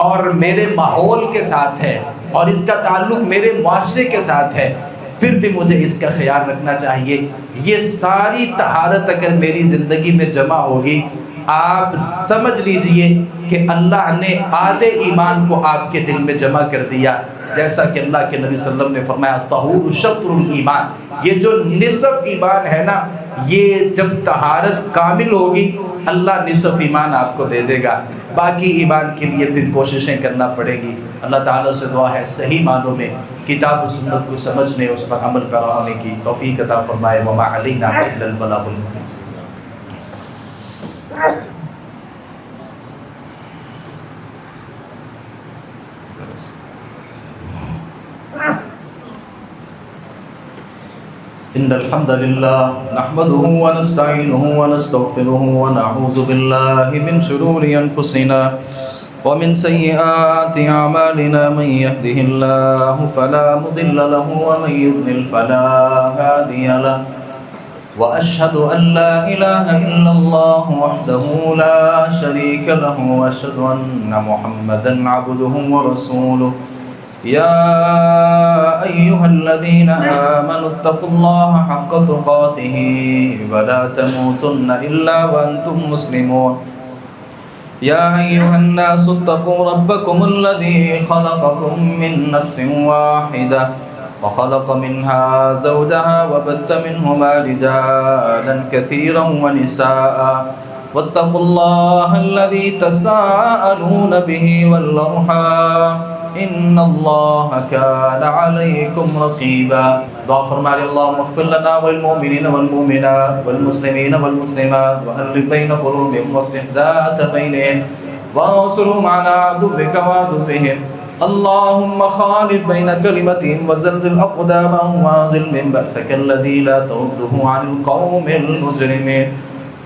اور میرے ماحول کے ساتھ ہے اور اس کا تعلق میرے معاشرے کے ساتھ ہے پھر بھی مجھے اس کا خیال رکھنا چاہیے۔ یہ ساری طہارت اگر میری زندگی میں جمع ہوگی، آپ سمجھ لیجئے کہ اللہ نے آدھے ایمان کو آپ کے دل میں جمع کر دیا، جیسا کہ اللہ کے نبی صلی اللہ علیہ وسلم نے فرمایا طہور شطر الایمان، یہ جو نصف ایمان ہے نا، یہ جب طہارت کامل ہوگی اللہ نصف ایمان آپ کو دے دے گا، باقی ایمان کے لیے پھر کوششیں کرنا پڑے گی۔ اللہ تعالیٰ سے دعا ہے صحیح معنوں میں کتاب و سنت کو سمجھنے، اس پر عمل پیرا ہونے کی توفیق عطا فرمائے۔ وما علینا الا البلاغ المبین۔ ان الحمد للہ نحمده ونستعینه ونستغفره ونعوذ باللہ من شرور انفسنا ومن سیئات اعمالنا، من يهده الله فلا مضل له ومن يضلل فلا هادي له، واشهد ان لا اله الا الله وحده لا شريك له، واشهد ان محمدا عبده ورسوله۔ يا أيها الذين آمنوا اتقوا الله حق تقاته ولا تموتن إلا وأنتم مسلمون۔ يا أيها الناس اتقوا ربكم الذي خلقكم من نفس واحدة وخلق منها زوجها وبث منهما رجالا كثيرا ونساء، واتقوا الله الذي تساءلون به والأرحام ان اللہ کان علیکم رقیبا۔ دعا فرمائے اللہم اغفر لنا والمؤمنین والمؤمنات والمسلمین والمسلمات وألف بین قلوبهم واصلح ذات بینہم وانصرهم على عدوك وعدوهم اللهم خالف بين كلمتهم وزلزل أقدامهم وأنزل من بأسك الذي لا ترده عن القوم المجرمين.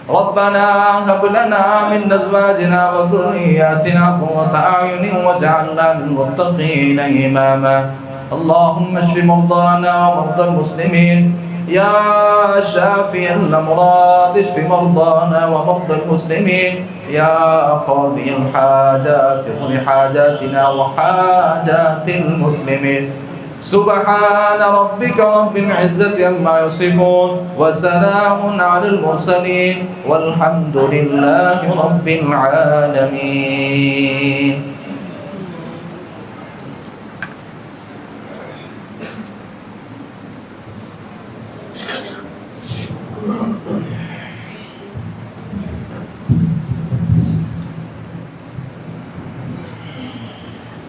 ربنا هب لنا من أزواجنا وذرياتنا قرة أعين واجعلنا للمتقين إماما. اللهم اشف مرضانا ومرضى المسلمين يا شافي الأمراض اشف مرضانا ومرضى المسلمين يا قاضي الحاجات اقض حاجاتنا وحاجات المسلمين. سبحان ربك رب العزة عما يصفون وسلام على المرسلين والحمد لله رب العالمين.